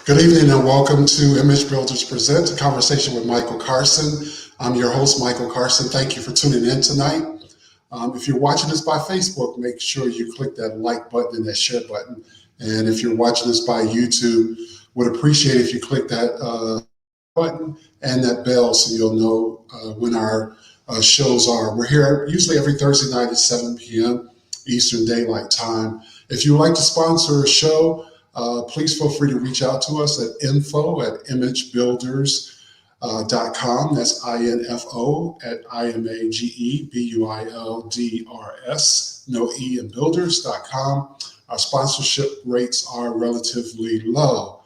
Good evening and welcome to Image Builders Present, a conversation with Michael Carson. I'm your host, Michael Carson. Thank you for tuning in tonight. If you're watching this by Facebook, make sure you click that like button and that share button. And if you're watching this by YouTube, would appreciate if you click that button and that bell so you'll know when our shows are. We're here usually every Thursday night at 7 p.m. Eastern Daylight Time. If you would like to sponsor a show, please feel free to reach out to us at info@imagebuilders.com. That's info at imagebuilders, no E in builders.com. Our sponsorship rates are relatively low.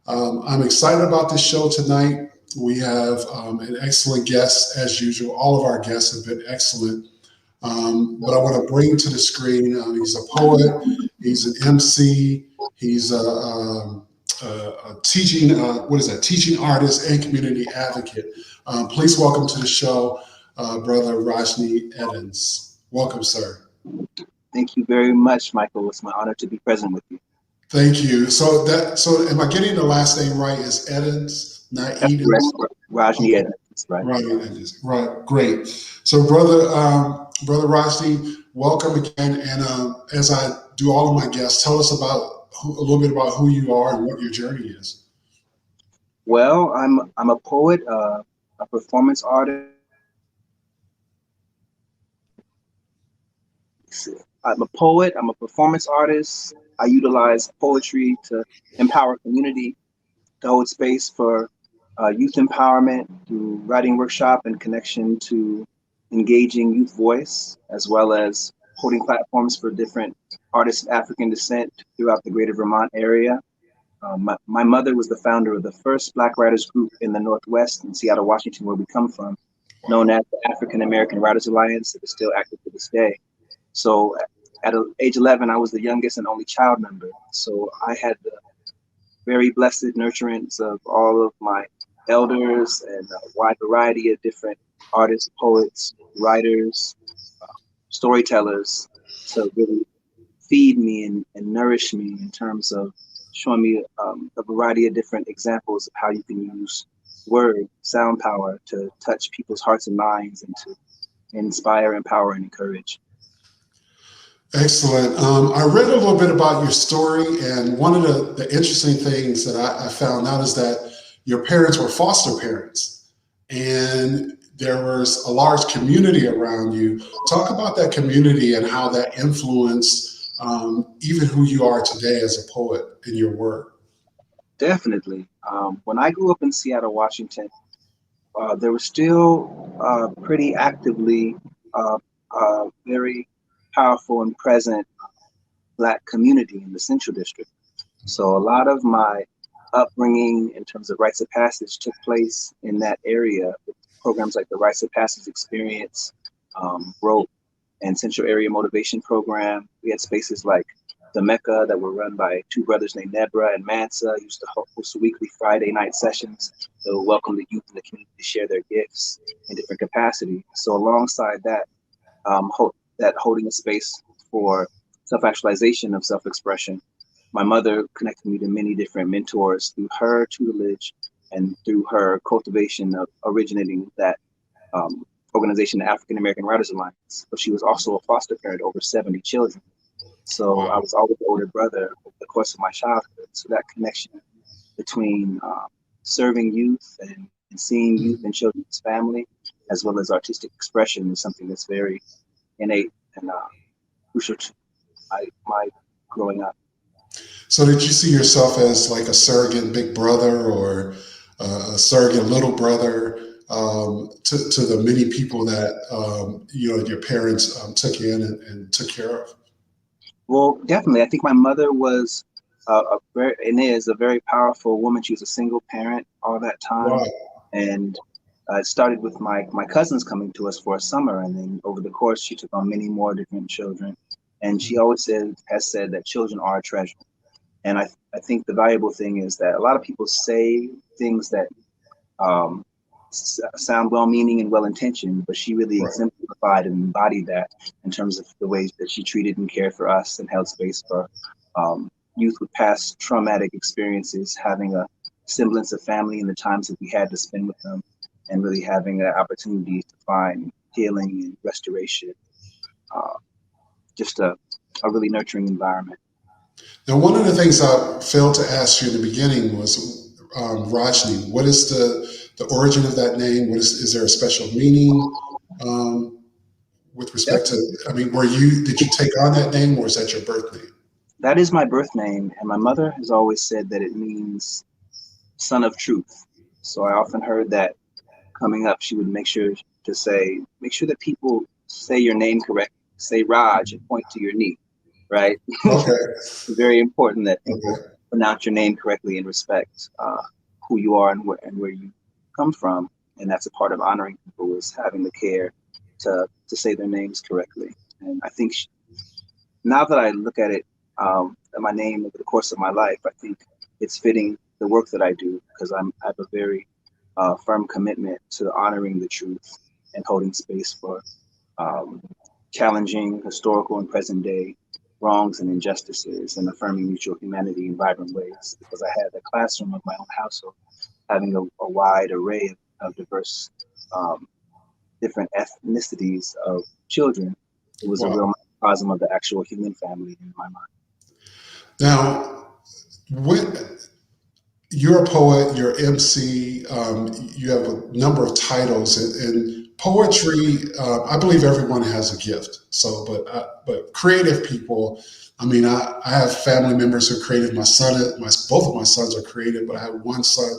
I'm excited about this show tonight. We have an excellent guest as usual. All of our guests have been excellent. But I want to bring to the screen, he's a poet, he's an MC, he's a teaching, teaching artist and community advocate. Please welcome to the show, Brother Rajnii Eddins. Welcome, sir. Thank you very much, Michael. It's my honor to be present with you. Thank you. So am I getting the last name right? Is Eddins, not Eddins? Rajnii Eddins, right? Right, great. So, Brother Rajnii, welcome again. And as I do all of my guests, tell us a little bit about who you are and what your journey is. Well, I'm a poet, a performance artist. I'm a poet. I'm a performance artist. I utilize poetry to empower community, to hold space for youth empowerment through writing workshop and connection to engaging youth voice, as well as holding platforms for different artists of African descent throughout the greater Vermont area. My mother was the founder of the first Black writers group in the Northwest in Seattle, Washington, where we come from, known as the African American Writers Alliance, that is still active to this day. So at age 11, I was the youngest and only child member. So I had the very blessed nurturance of all of my elders and a wide variety of different artists, poets, writers, storytellers to really feed me and nourish me in terms of showing me a variety of different examples of how you can use word, sound power to touch people's hearts and minds and to inspire, empower, and encourage. Excellent. I read a little bit about your story, and one of the interesting things that I found out is that your parents were foster parents, and there was a large community around you. Talk about that community and how that influenced even who you are today as a poet in your work. Definitely. When I grew up in Seattle, Washington, there was still pretty actively very powerful and present Black community in the Central District. So a lot of my upbringing in terms of rites of passage took place in that area with programs like the Rites of Passage Experience, ROPE, and Central Area Motivation Program. We had spaces like the Mecca that were run by two brothers named Nebra and Mansa, used to host weekly Friday night sessions that would welcome the youth in the community to share their gifts in different capacity. So alongside that, holding a space for self-actualization of self-expression, my mother connected me to many different mentors through her tutelage and through her cultivation of originating that organization, the African American Writers Alliance. But she was also a foster parent to over 70 children. So Wow. I was always the older brother over the course of my childhood. So that connection between serving youth and seeing youth and children's family, as well as artistic expression, is something that's very innate and crucial to my growing up. So did you see yourself as like a surrogate big brother or a surrogate little brother to the many people that your parents took in and took care of? Well, definitely. I think my mother was is a very powerful woman. She was a single parent all that time. Wow. And it started with my cousins coming to us for a summer. And then over the course, she took on many more different children. And she always has said that children are a treasure. And I think the valuable thing is that a lot of people say things that sound well-meaning and well-intentioned, but she really exemplified and embodied that in terms of the ways that she treated and cared for us and held space for youth with past traumatic experiences having a semblance of family in the times that we had to spend with them, and really having an opportunity to find healing and restoration. Uh, just a really nurturing environment. Now, one of the things I failed to ask you in the beginning was Rajnii. What is the origin of that name? Is there a special meaning um, with respect to? I mean, did you take on that name, or is that your birth name? That is my birth name, and my mother has always said that it means son of truth. So I often heard that coming up, she would make sure that people say your name correctly, say Raj and point to your knee, right? Okay. Very important that people Okay. pronounce your name correctly and respect who you are and where you come from. And that's a part of honoring people, is having the care to say their names correctly. And I think now that I look at it, at my name over the course of my life, I think it's fitting the work that I do, because I have a very firm commitment to honoring the truth and holding space for um, challenging historical and present day wrongs and injustices, and affirming mutual humanity in vibrant ways. Because I had a classroom of my own household, having a wide array of diverse, um, different ethnicities of children. It was a Wow. real microcosm of the actual human family in my mind. Now, when you're a poet, you're MC, you have a number of titles, and poetry. I believe everyone has a gift. So, but creative people. I mean, I have family members who are creative. Both of my sons are creative, but I have one son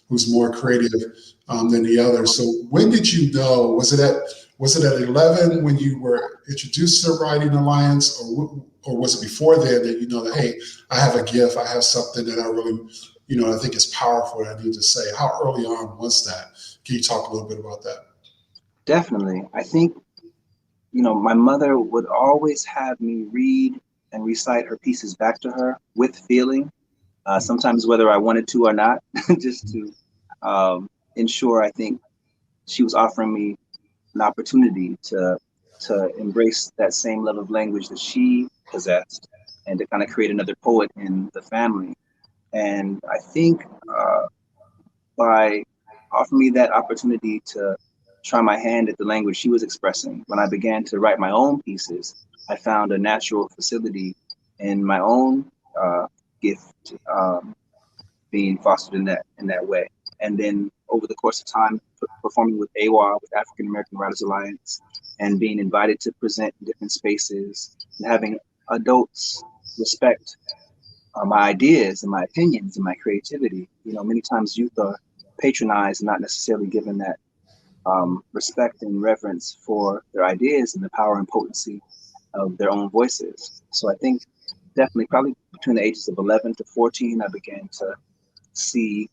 who's more creative than the other. So, when did you know? Was it at 11 when you were introduced to Writing Alliance, or was it before then that you know that, hey, I have a gift, I have something that I really, I think it's powerful and I need to say? How early on was that? Can you talk a little bit about that? Definitely. I think, my mother would always have me read and recite her pieces back to her with feeling, sometimes whether I wanted to or not, just to ensure, I think, she was offering me an opportunity to embrace that same level of language that she possessed, and to kind of create another poet in the family. And I think by offering me that opportunity to try my hand at the language she was expressing, when I began to write my own pieces, I found a natural facility in my own gift, being fostered in that way. And then over the course of time, performing with AWA, with African American Writers Alliance, and being invited to present in different spaces, and having adults respect my ideas and my opinions and my creativity. Many times youth are patronized and not necessarily given that respect and reverence for their ideas and the power and potency of their own voices. So I think definitely, probably between the ages of 11 to 14, I began to see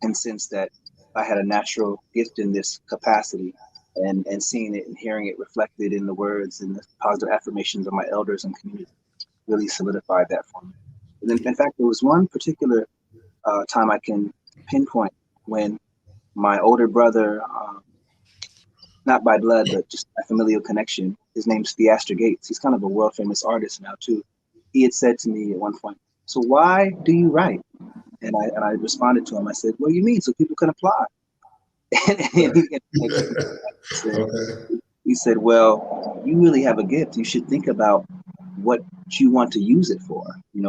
and sense that I had a natural gift in this capacity, and seeing it and hearing it reflected in the words and the positive affirmations of my elders and community really solidified that for me. And then, in fact, there was one particular time I can pinpoint when my older brother, not by blood, but just a familial connection, his name's Gates. He's kind of a world famous artist now too. He had said to me at one point, "So why do you write?" And I responded to him. I said, "What do you mean? So people can apply." and said, Okay. he said, "Well, you really have a gift. You should think about what you want to use it for."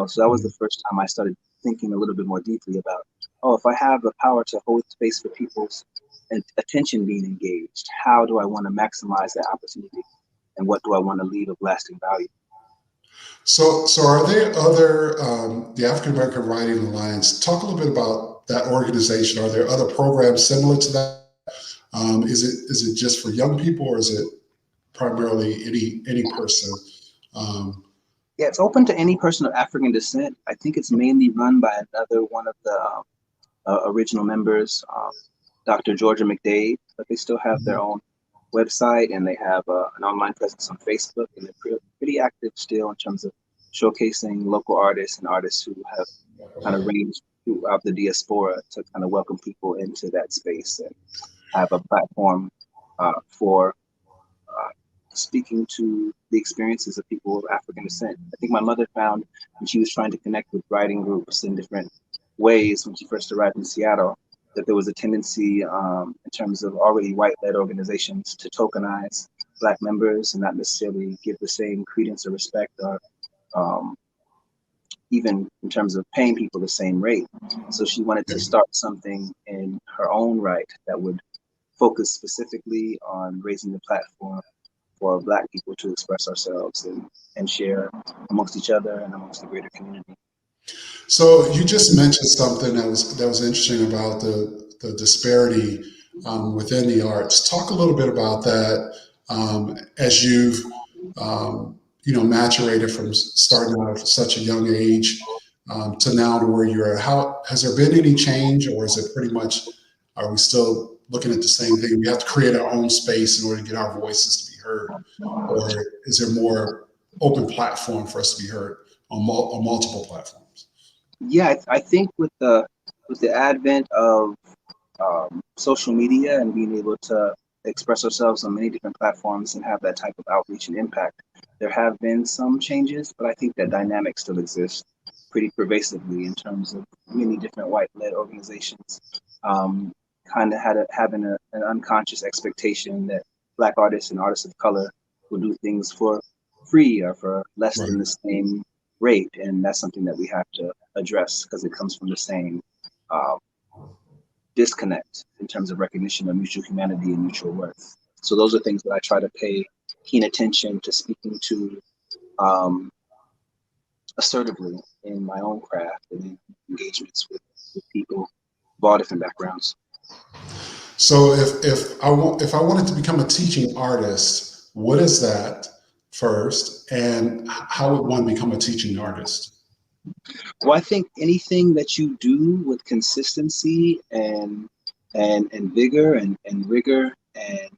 So that was the first time I started thinking a little bit more deeply about, oh, if I have the power to hold space for people's attention being engaged, how do I want to maximize that opportunity? And what do I want to leave of lasting value? So are there other, the African American Writing Alliance, talk a little bit about that organization. Are there other programs similar to that? Is it just for young people, or is it primarily any person? Um, Yeah, it's open to any person of African descent. I think it's mainly run by another one of the original members, Dr. Georgia McDade, but they still have their own website, and they have an online presence on Facebook, and they're pretty active still in terms of showcasing local artists and artists who have kind of ranged throughout the diaspora to kind of welcome people into that space and have a platform for speaking to the experiences of people of African descent. I think my mother found when she was trying to connect with writing groups in different ways when she first arrived in Seattle, that there was a tendency in terms of already white-led organizations to tokenize Black members and not necessarily give the same credence or respect or um, even in terms of paying people the same rate. So she wanted to start something in her own right that would focus specifically on raising the platform for Black people to express ourselves and share amongst each other and amongst the greater community. So you just mentioned something that was interesting about the disparity within the arts. Talk a little bit about that as you've maturated from starting out at such a young age to now to where you're at. How has there been any change, or is it pretty much, are we still looking at the same thing? We have to create our own space in order to get our voices to be heard, or is there more open platform for us to be heard on multiple platforms? Yeah, I think with the advent of social media and being able to express ourselves on many different platforms and have that type of outreach and impact, there have been some changes, but I think that dynamic still exists pretty pervasively in terms of many different white-led organizations kind of having an unconscious expectation that Black artists and artists of color will do things for free or for less than the same rate, and that's something that we have to address because it comes from the same disconnect in terms of recognition of mutual humanity and mutual worth. So those are things that I try to pay keen attention to speaking to assertively in my own craft and in engagements with people of all different backgrounds. So if I wanted to become a teaching artist, what is that first, and how would one become a teaching artist? Well, I think anything that you do with consistency and vigor and rigor and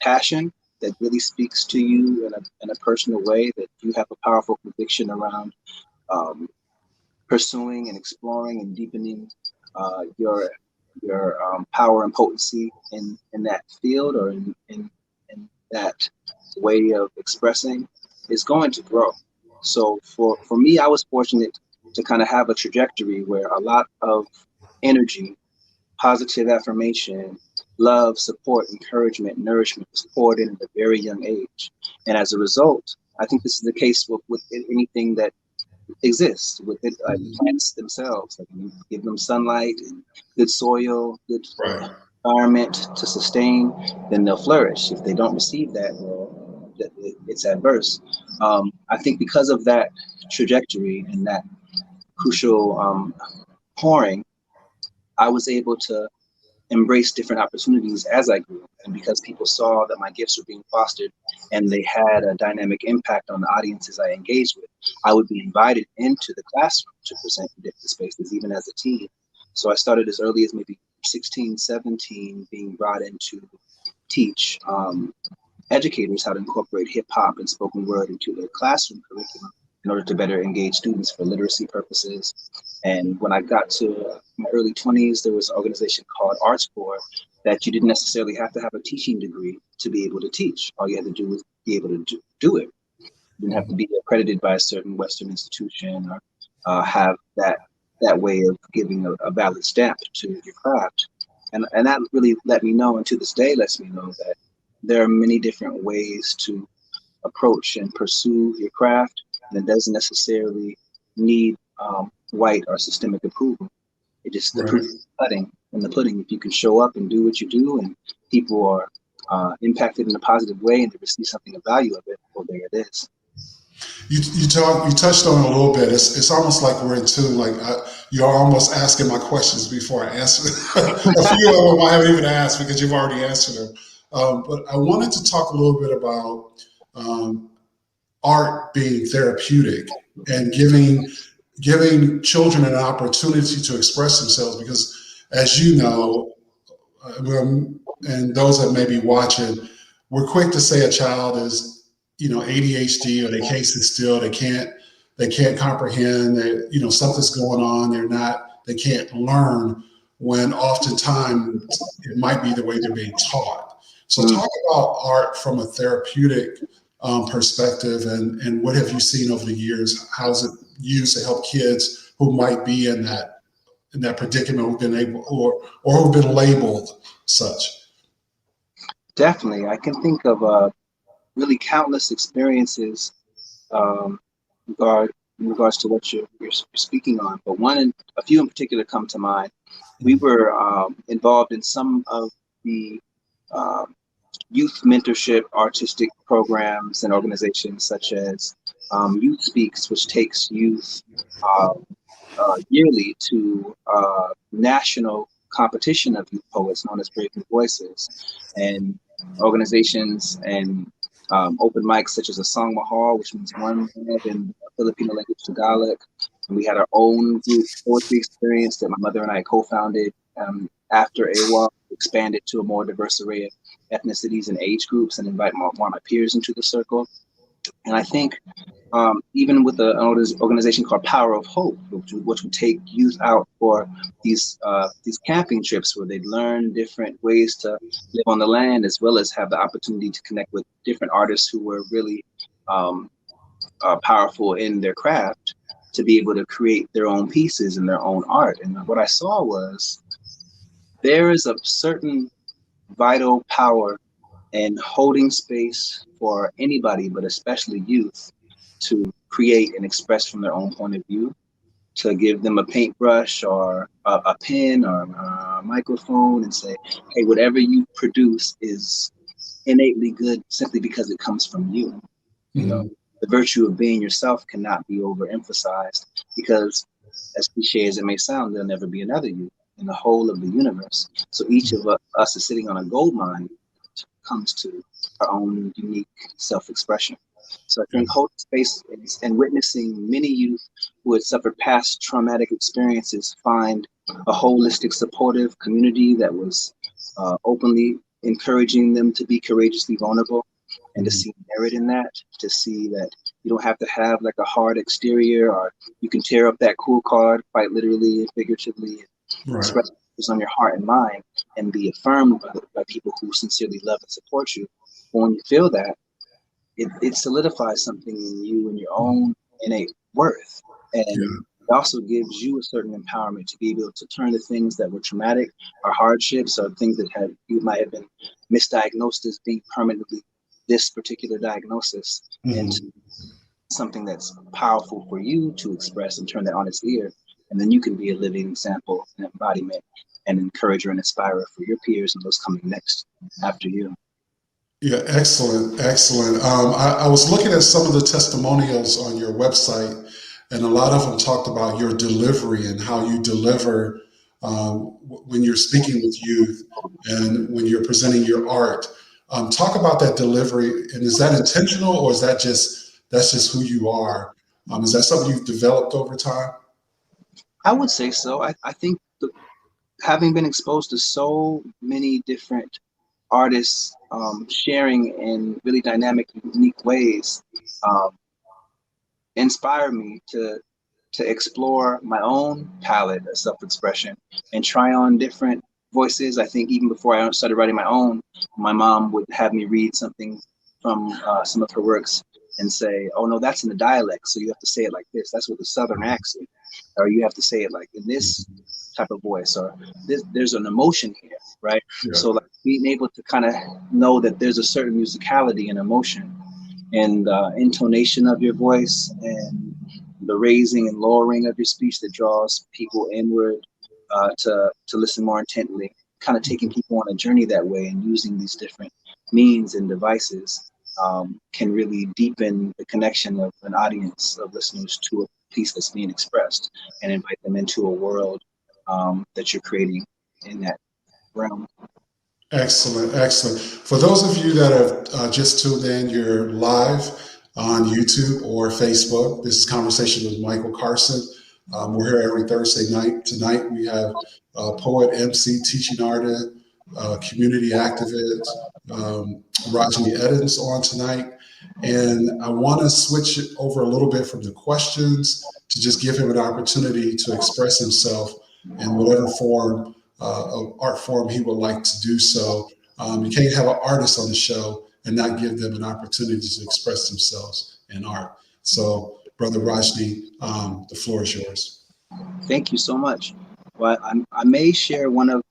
passion that really speaks to you in a personal way, that you have a powerful conviction around pursuing and exploring and deepening your power and potency in that field or in that way of expressing, is going to grow. So for me, I was fortunate to kind of have a trajectory where a lot of energy, positive affirmation, love, support, encouragement, nourishment was poured in at a very young age. And as a result, I think this is the case with anything that exists, with it, plants themselves. Like, you give them sunlight and good soil, good environment to sustain, then they'll flourish. If they don't receive that, well, it's adverse. I think because of that trajectory and that crucial pouring, I was able to embrace different opportunities as I grew. And because people saw that my gifts were being fostered and they had a dynamic impact on the audiences I engaged with, I would be invited into the classroom to present in different spaces, even as a teen. So I started as early as maybe 16, 17, being brought in to teach educators how to incorporate hip hop and spoken word into their classroom curriculum in order to better engage students for literacy purposes. And when I got to my early 20s, there was an organization called Arts Corps that you didn't necessarily have to have a teaching degree to be able to teach. All you had to do was be able to do it. You didn't have to be accredited by a certain Western institution or have that way of giving a valid stamp to your craft. And that really let me know, and to this day lets me know, that there are many different ways to approach and pursue your craft, and it doesn't necessarily need white or systemic approval. It just, the proof is in the pudding. If you can show up and do what you do, and people are impacted in a positive way and they receive something of value of it, well, there it is. You touched on it a little bit. It's almost like we're in tune. Like you're almost asking my questions before I answer. A few of them I haven't even asked because you've already answered them. But I wanted to talk a little bit about art being therapeutic and giving children an opportunity to express themselves. Because, as you know, and those that may be watching, we're quick to say a child is, ADHD, or they can't sit still, they can't comprehend, something's going on, they can't learn, when oftentimes it might be the way they're being taught. So talk about art from a therapeutic perspective, and what have you seen over the years? How's it used to help kids who might be in that predicament, who've been able or who've been labeled such? Definitely, I can think of really countless experiences um, regard in regards to what you're speaking on, but a few in particular come to mind. We were involved in some of the um, youth mentorship artistic programs and organizations such as Youth Speaks, which takes youth uh, yearly to national competition of youth poets known as Breaking Voices, and organizations and open mics such as a Song Mahal, which means one word in Filipino language Tagalog. And we had our own group poetry experience that my mother and I co-founded after AWA expanded to a more diverse array of ethnicities and age groups and invite more of my peers into the circle. And I think even with an organization called Power of Hope, which would take youth out for these camping trips where they'd learn different ways to live on the land, as well as have the opportunity to connect with different artists who were really powerful in their craft, to be able to create their own pieces and their own art. And what I saw was there is a certain vital power in holding space for anybody, but especially youth, to create and express from their own point of view, to give them a paintbrush or a pen or a microphone and say, hey, whatever you produce is innately good simply because it comes from you. You know, the virtue of being yourself cannot be overemphasized, because as cliche as it may sound, there'll never be another you in the whole of the universe. So each of us is sitting on a gold mine when it comes to our own unique self-expression. So I think holding space and witnessing many youth who had suffered past traumatic experiences find a holistic, supportive community that was openly encouraging them to be courageously vulnerable, and to see merit in that, to see that you don't have to have like a hard exterior, or you can tear up that cool card quite literally and figuratively, and express what's on your heart and mind, and be affirmed by people who sincerely love and support you. But when you feel that, it solidifies something in you and your own innate worth. And it also gives you a certain empowerment to be able to turn the things that were traumatic or hardships or things that you might have been misdiagnosed as being permanently this particular diagnosis into something that's powerful for you to express and turn that on its ear. And then you can be a living example and embodiment and encourager and inspirer for your peers and those coming next after you. Yeah, excellent, excellent. I was looking at some of the testimonials on your website, and a lot of them talked about your delivery and how you deliver when you're speaking with youth and when you're presenting your art. Talk about that delivery, and is that intentional, or is that's just who you are? Is that something you've developed over time? I would say so. I think having been exposed to so many different artists sharing in really dynamic, unique ways, inspire me to explore my own palette of self-expression and try on different voices. I think even before I started writing my own, my mom would have me read something from some of her works and say, oh no, that's in the dialect, so you have to say it like this. That's with a Southern accent. Or you have to say it like in this type of voice, or there's an emotion here, right? So like being able to kind of know that there's a certain musicality and emotion and intonation of your voice and the raising and lowering of your speech that draws people inward to listen more intently, kind of taking people on a journey that way, and using these different means and devices can really deepen the connection of an audience of listeners to a piece that's being expressed, and invite them into a world that you're creating in that realm. Excellent, excellent. For those of you that have just tuned in, you're live on YouTube or Facebook. This is Conversation with Michael Carson. We're here every Thursday night. Tonight we have poet, Emcee, teaching artist, community activist, Rajnii Eddins on tonight. And I want to switch it over a little bit from the questions to just give him an opportunity to express himself in whatever form of art form he would like to do so. You can't have an artist on the show and not give them an opportunity to express themselves in art. So, Brother Rajnii, the floor is yours. Thank you so much. Well, I may share one of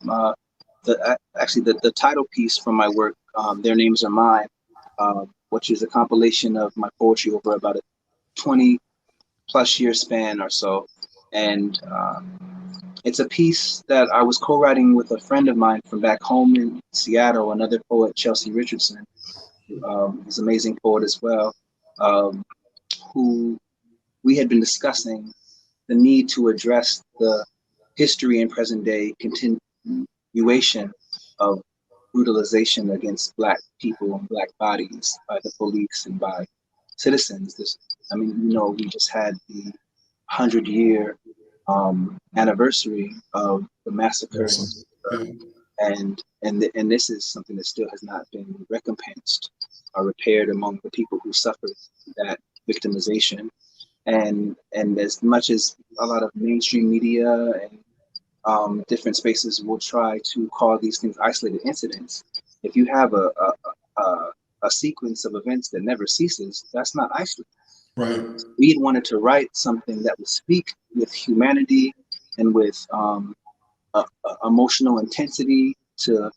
the title piece from my work, Their Names Are Mine, which is a compilation of my poetry over about a 20 plus year span or so. And it's a piece that I was co-writing with a friend of mine from back home in Seattle, another poet, Chelsea Richardson, who's an amazing poet as well, who we had been discussing the need to address the history and present day continuation of brutalization against Black people and Black bodies by the police and by citizens. We just had the 100-year anniversary of the massacre, and this is something that still has not been recompensed or repaired among the people who suffered that victimization. And as much as a lot of mainstream media and different spaces will try to call these things isolated incidents, if you have a sequence of events that never ceases, that's not isolated. Right. We had wanted to write something that would speak with humanity and with emotional intensity to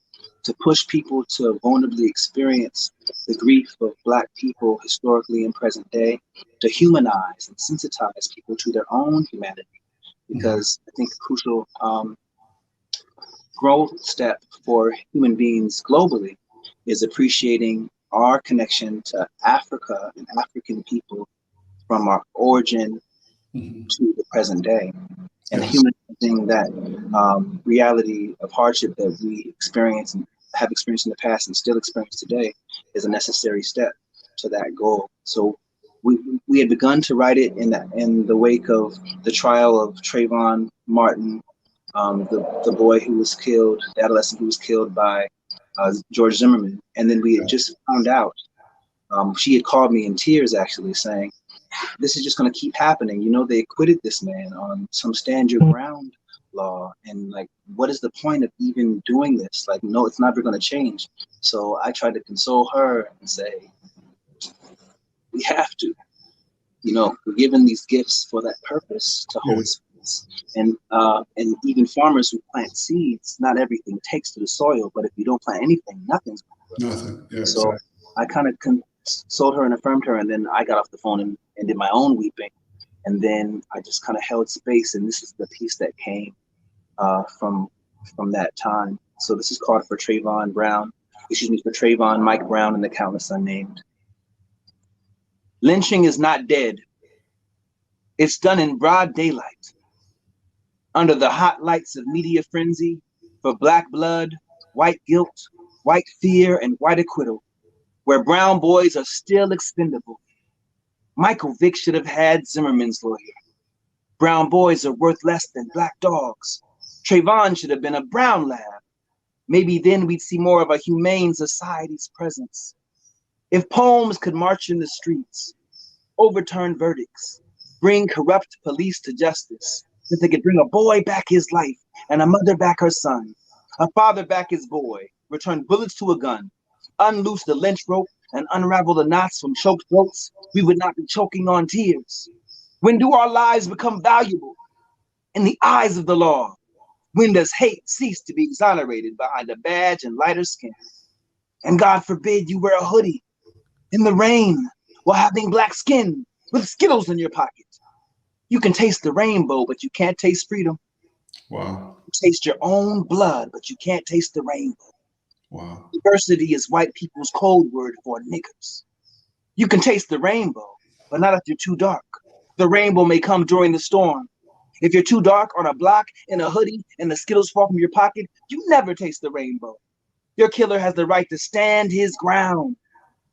push people to vulnerably experience the grief of Black people historically and present day, to humanize and sensitize people to their own humanity. Because I think a crucial growth step for human beings globally is appreciating our connection to Africa and African people from our origin to the present day, and humanizing that reality of hardship that we experience and have experienced in the past and still experience today is a necessary step to that goal. So we had begun to write it in the wake of the trial of Trayvon Martin, the boy who was killed, the adolescent who was killed by George Zimmerman. And then we had just found out, she had called me in tears actually saying, this is just going to keep happening. You know, they acquitted this man on some stand your ground law. And like, what is the point of even doing this? Like, no, it's never going to change. So I tried to console her and say, we have to, we're given these gifts for that purpose, to hold space. And even farmers who plant seeds, not everything takes to the soil, but if you don't plant anything, nothing's going to grow. Nothing. Yeah, so exactly. I kind of consoled her and affirmed her, and then I got off the phone and did my own weeping. And then I just kind of held space, and this is the piece that came from that time. So this is called for Trayvon Mike Brown, and the countless unnamed. Lynching is not dead. It's done in broad daylight, under the hot lights of media frenzy, for Black blood, white guilt, white fear, and white acquittal, where brown boys are still expendable. Michael Vick should have had Zimmerman's lawyer. Brown boys are worth less than Black dogs. Trayvon should have been a Brown lab. Maybe then we'd see more of a humane society's presence. If poems could march in the streets, overturn verdicts, bring corrupt police to justice, if they could bring a boy back his life and a mother back her son, a father back his boy, return bullets to a gun, unloose the lynch rope and unravel the knots from choked throats, we would not be choking on tears. When do our lives become valuable in the eyes of the law? When does hate cease to be exonerated behind a badge and lighter skin? And God forbid you wear a hoodie in the rain while having Black skin with Skittles in your pocket. You can taste the rainbow, but you can't taste freedom. Wow. You taste your own blood, but you can't taste the rainbow. Wow. Diversity is white people's code word for niggers. You can taste the rainbow, but not if you're too dark. The rainbow may come during the storm. If you're too dark on a block in a hoodie and the Skittles fall from your pocket, you never taste the rainbow. Your killer has the right to stand his ground.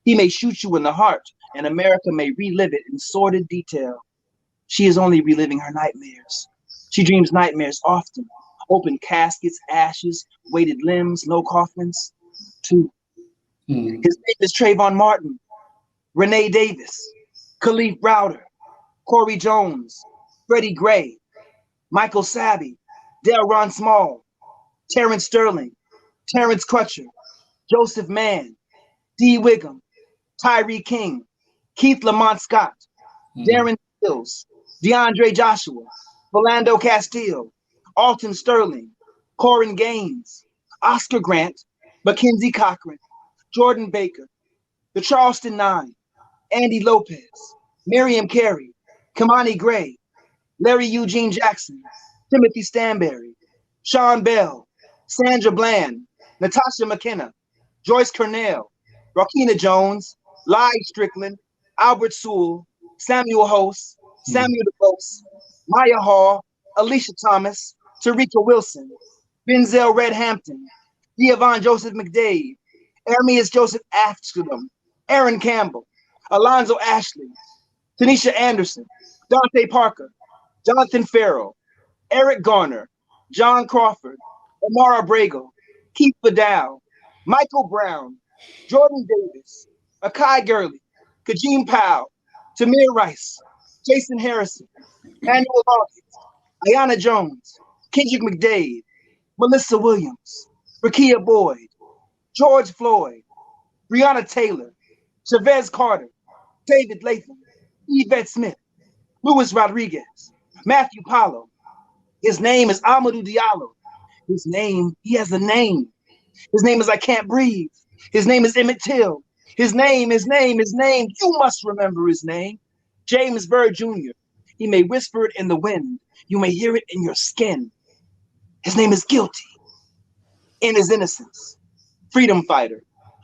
He may shoot you in the heart, and America may relive it in sordid detail. She is only reliving her nightmares. She dreams nightmares often. Open caskets, ashes, weighted limbs, no coffins. Two. His name is Trayvon Martin, Renee Davis, Khalif Browder, Corey Jones, Freddie Gray, Michael Sabbie, Delron Small, Terrence Sterling, Terrence Crutcher, Joseph Mann, D. Wiggum, Tyree King, Keith Lamont Scott, Darren Stills, DeAndre Joshua, Philando Castile, Alton Sterling, Corin Gaines, Oscar Grant, Mackenzie Cochran, Jordan Baker, the Charleston Nine, Andy Lopez, Miriam Carey, Kamani Gray, Larry Eugene Jackson, Timothy Stanberry, Sean Bell, Sandra Bland, Natasha McKenna, Joyce Cornell, Rakina Jones, Lai Strickland, Albert Sewell, Samuel Host, Samuel DeVos, Maya Hall, Alicia Thomas, Tarika Wilson, Benzel Red Hampton, Giovanni Joseph McDade, Ermias Joseph Ashton, Aaron Campbell, Alonzo Ashley, Tanisha Anderson, Dante Parker, Jonathan Farrell, Eric Garner, John Crawford, Amara Brago, Keith Vidal, Michael Brown, Jordan Davis, Akai Gurley, Kajim Powell, Tamir Rice, Jason Harrison, Manuel Hawkins, Ayanna Jones, Kendrick McDade, Melissa Williams, Rakia Boyd, George Floyd, Breonna Taylor, Chavez Carter, David Latham, Yvette Smith, Luis Rodriguez, Matthew Paulo. His name is Amadou Diallo. He has a name. His name is I Can't Breathe. His name is Emmett Till. His name. You must remember his name. James Byrd Jr. He may whisper it in the wind. You may hear it in your skin. His name is Guilty in his innocence. Freedom fighter,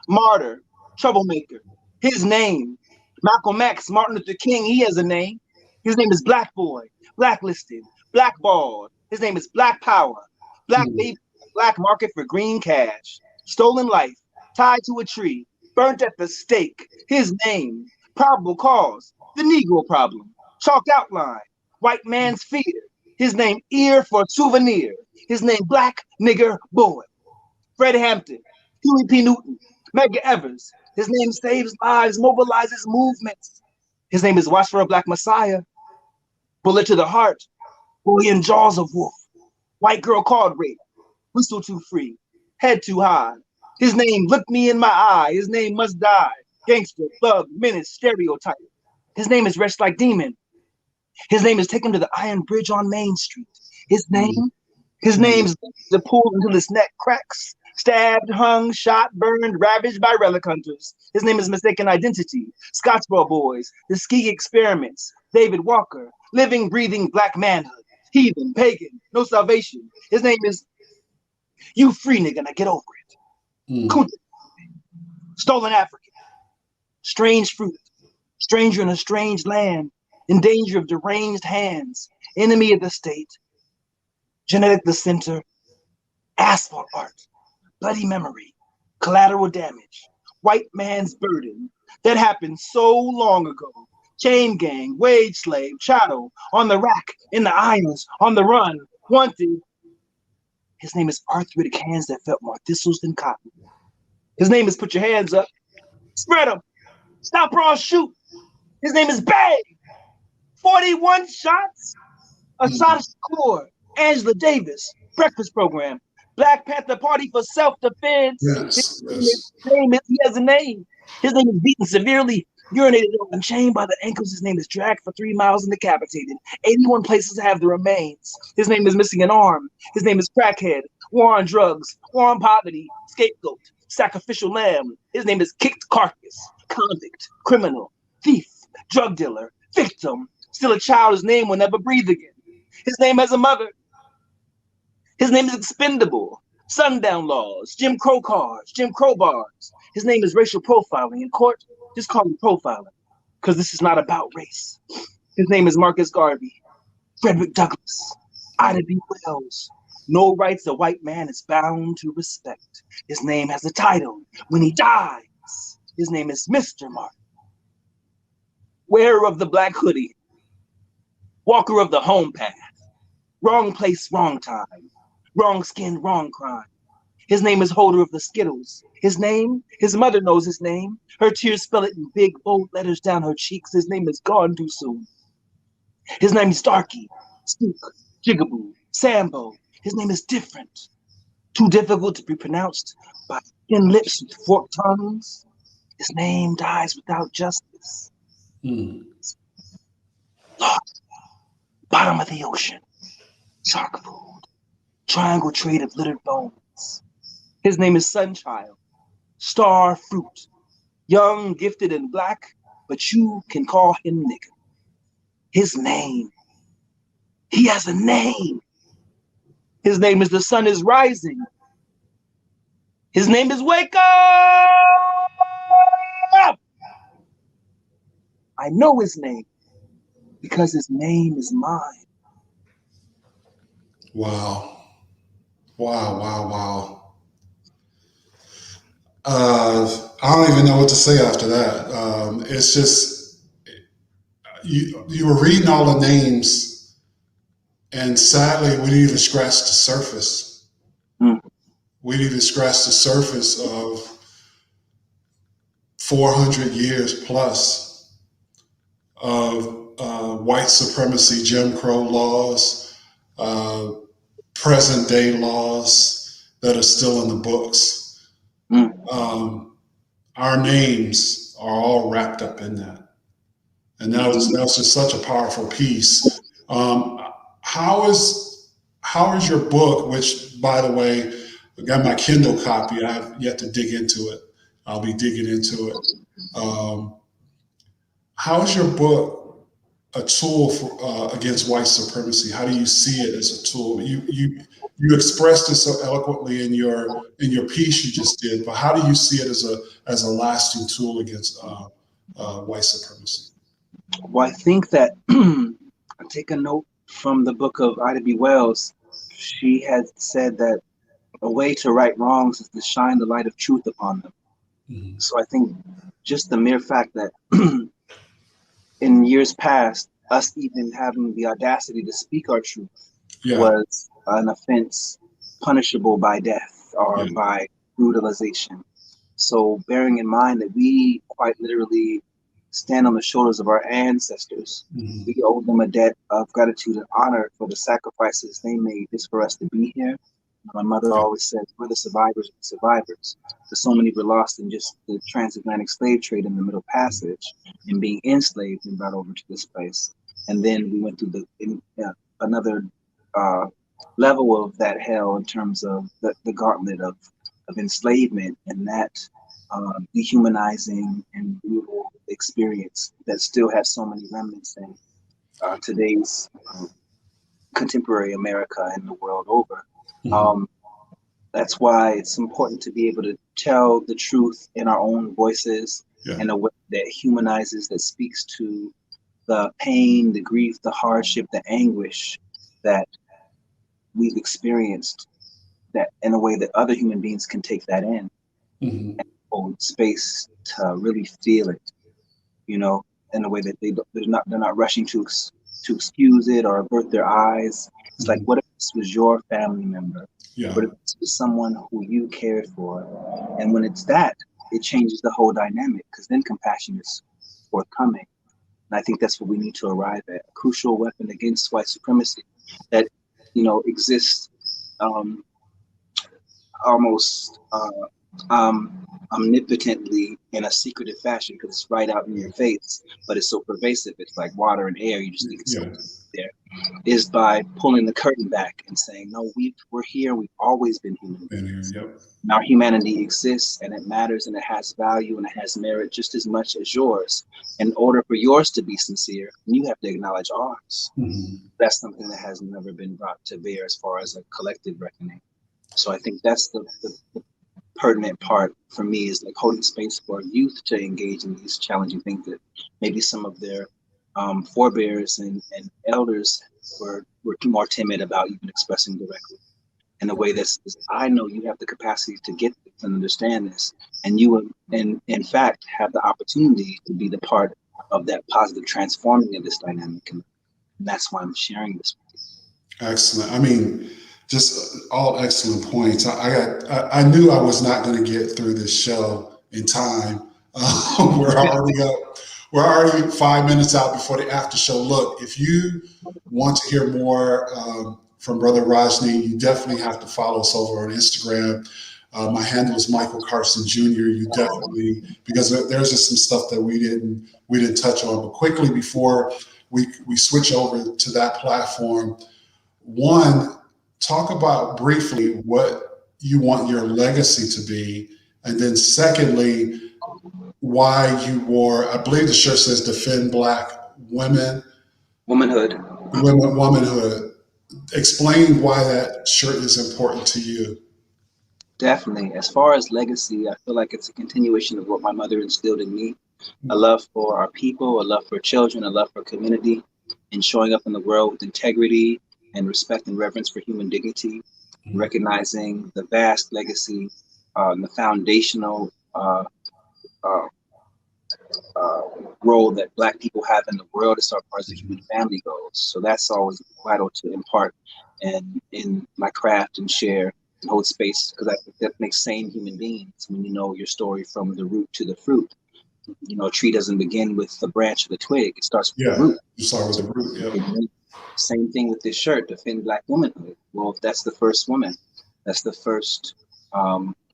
martyr, troublemaker. His name, Malcolm X, Martin Luther King, he has a name. His name is Black Boy, Blacklisted, Blackballed. His name is Black Power, Black Baby, Black Market for Green Cash. Stolen life, tied to a tree, burnt at the stake. His name, probable cause, the Negro problem. Chalk outline, white man's fear. His name, ear for souvenir. His name, Black Nigger Boy. Fred Hampton, Huey P. Newton, Medgar Evers. His name saves lives, mobilizes movements. His name is Watch for a Black Messiah. Bullet to the heart, boy in jaws of wolf. White girl called rape, whistle too free, head too high. His name, look me in my eye. His name must die. Gangster, thug, menace, stereotype. His name is Wretched Like Demon. His name is Taken to the Iron Bridge on Main Street. His name's the pool until his neck cracks. Stabbed, hung, shot, burned, ravaged by relic hunters. His name is Mistaken Identity. Scottsboro Boys, The Ski Experiments, David Walker, Living, Breathing Black Manhood, Heathen, Pagan, No Salvation. His name is You Free Nigga, Now Get Over It. Stolen African, Strange Fruit, Stranger in a Strange Land, In Danger of Deranged Hands, Enemy of the State, Genetic Dissenter, Asphalt Art, Bloody Memory, Collateral Damage, White Man's Burden. That happened so long ago. Chain Gang, Wage Slave, Chattel, on the rack, in the irons, on the run, wanted. His name is Arthritic Hands That Felt More Thistles Than Cotton. His name is Put Your Hands Up, Spread Them, Stop or I'll Shoot. His name is Bang, 41 shots, Assad Shakur, Angela Davis, Breakfast Program, Black Panther Party for Self-Defense. Yes, He has a name. His name is Beaten Severely, Urinated on, chained by the ankles. His name is Dragged for 3 miles and decapitated. 81 places have the remains. His name is Missing an Arm. His name is Crackhead, War on Drugs, War on Poverty, Scapegoat, Sacrificial Lamb. His name is Kicked Carcass, Convict, Criminal, Thief, Drug Dealer, Victim. Still a child, his name will never breathe again. His name has a mother. His name is Expendable, Sundown Laws, Jim Crow Cars, Jim Crow Bars. His name is Racial Profiling. In court, just call him Profiling, because this is not about race. His name is Marcus Garvey, Frederick Douglass, Ida B. Wells. No rights a white man is bound to respect. His name has a title when he dies. His name is Mr. Martin. Wearer of the black hoodie, walker of the home path, wrong place, wrong time, wrong skin, wrong crime. His name is holder of the Skittles. His name, his mother knows his name. Her tears spell it in big, bold letters down her cheeks. His name is gone too soon. His name is Starkey, Spook, Jigaboo, Sambo. His name is different. too difficult to be pronounced by thin lips with forked tongues. His name dies without justice. Mm. Lost, bottom of the ocean, shark food, triangle trade of littered bones. His name is Sunchild, star fruit, young, gifted, and black, but you can call him nigga. His name, he has a name. His name is The Sun is Rising. His name is Wake Up! I know his name because his name is mine. Wow. Wow, wow, wow. I don't even know what to say after that. It's just you were reading all the names, and sadly, we didn't even scratch the surface. Mm. We didn't even scratch the surface of 400 years plus of white supremacy, Jim Crow laws, uh, present day laws that are still in the books. Mm. Our names are all wrapped up in that. And that was just such a powerful piece. How is your book, which by the way, I got my Kindle copy. I have yet to dig into it. I'll be digging into it. How is your book a tool for against white supremacy? How do you see it as a tool? You expressed it so eloquently in your piece you just did, but how do you see it as a lasting tool against white supremacy? Well, I think that I take a note from the book of Ida B. Wells. She had said that a way to right wrongs is to shine the light of truth upon them. Mm-hmm. So I think just the mere fact that in years past, us even having the audacity to speak our truth Yeah, was an offense punishable by death or yeah, by brutalization. So bearing in mind that we quite literally stand on the shoulders of our ancestors, mm-hmm. we owe them a debt of gratitude and honor for the sacrifices they made just for us to be here. My mother Yeah, always said, we're the survivors of the survivors. Because so many were lost in just the transatlantic slave trade in the Middle Passage and being enslaved and brought over to this place. And then we went through another uh, level of that hell in terms of the gauntlet of enslavement and that dehumanizing and brutal experience that still has so many remnants in today's contemporary America and the world over. mm-hmm. Um, that's why it's important to be able to tell the truth in our own voices Yeah, in a way that humanizes, that speaks to the pain, the grief, the hardship, the anguish that we've experienced, that in a way that other human beings can take that in mm-hmm. and hold space to really feel it, you know, in a way that they're not rushing to excuse it or avert their eyes. It's like, Mm-hmm. what if this was your family member? Yeah, What if this was someone who you cared for? And when it's that, it changes the whole dynamic because then compassion is forthcoming. And I think that's what we need to arrive at, a crucial weapon against white supremacy that, exists um, almost omnipotently in a secretive fashion because it's right out in your face, but it's so pervasive. It's like water and air. You just think it's so yeah, there. Is by pulling the curtain back and saying, no, we're here. We've always been human in beings. here, yep. And our humanity exists and it matters and it has value and it has merit just as much as yours. In order for yours to be sincere, you have to acknowledge ours. Mm-hmm. That's something that has never been brought to bear as far as a collective reckoning. So I think that's the pertinent part for me is like holding space for youth to engage in these challenging things that maybe some of their forebears and elders were more timid about even expressing directly in a way that says, I know you have the capacity to get this and understand this, and you will, in fact, have the opportunity to be the part of that positive transforming of this dynamic, and that's why I'm sharing this with you. Excellent. I mean, just all excellent points. I knew I was not going to get through this show in time. We're already up. We're already 5 minutes out before the after show. Look, if you want to hear more from Brother Rajnii, you definitely have to follow us over on Instagram. My handle is Michael Carson Jr. You definitely, because there's just some stuff that we didn't touch on. But quickly before we switch over to that platform, one, talk about briefly what you want your legacy to be, and then secondly, why you wore, I believe the shirt says "Defend Black Women." Womanhood. Womanhood. Explain why that shirt is important to you. Definitely. As far as legacy, I feel like it's a continuation of what my mother instilled in me. A love for our people, a love for children, a love for community, and showing up in the world with integrity and respect and reverence for human dignity, recognizing the vast legacy and the foundational role that Black people have in the world as far as the human family goes. So that's always vital to impart and in my craft and share and hold space, because I think that makes sane human beings when you know your story from the root to the fruit. You know, a tree doesn't begin with the branch or the twig, it starts with the root. You start with the root, yeah. Same thing with this shirt, Defend Black Womanhood. Well, that's the first woman, that's the first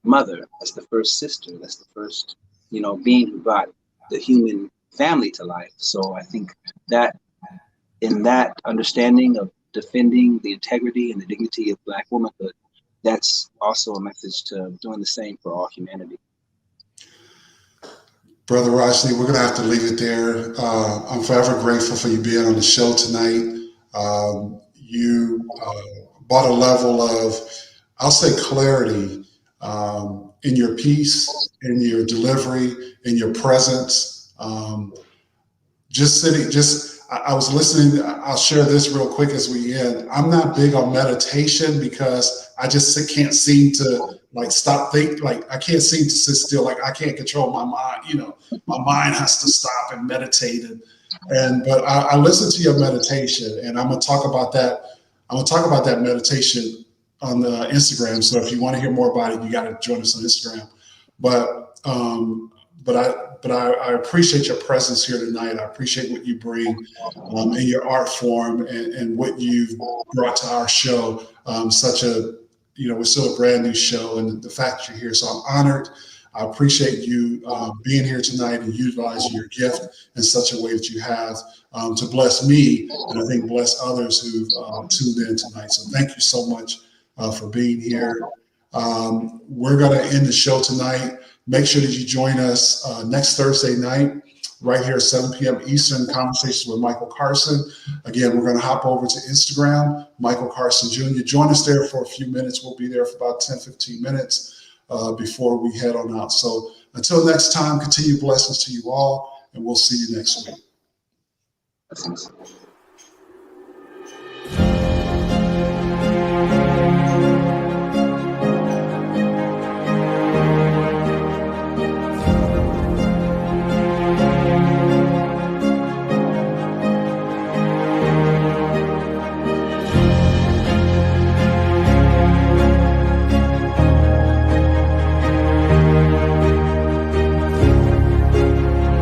mother, that's the first sister, that's the first, you know, being who brought the human family to life. So I think that in that understanding of defending the integrity and the dignity of Black womanhood, that's also a message to doing the same for all humanity. Brother Rajnii, we're going to have to leave it there. I'm forever grateful for you being on the show tonight. You brought a level of, I'll say, clarity in your piece, in your delivery, in your presence. I was listening. I'll share this real quick as we end. I'm not big on meditation because I just can't seem to stop think. I can't seem to sit still. I can't control my mind. You know, my mind has to stop and meditate. But I listen to your meditation, and I'm gonna talk about that. I'm gonna talk about that meditation on the Instagram. So if you want to hear more about it, you got to join us on Instagram. But I appreciate your presence here tonight. I appreciate what you bring in your art form and what you've brought to our show. We're still a brand new show, and the fact that you're here. So I'm honored. I appreciate you being here tonight and utilizing your gift in such a way that you have to bless me, and I think bless others who've tuned in tonight. So thank you so much for being here. We're going to end the show tonight. Make sure that you join us next Thursday night, right here at 7 p.m. Eastern, Conversations with Michael Carson. Again, we're going to hop over to Instagram, Michael Carson Jr. Join us there for a few minutes. We'll be there for about 10, 15 minutes before we head on out. So until next time, continue blessings to you all, and we'll see you next week.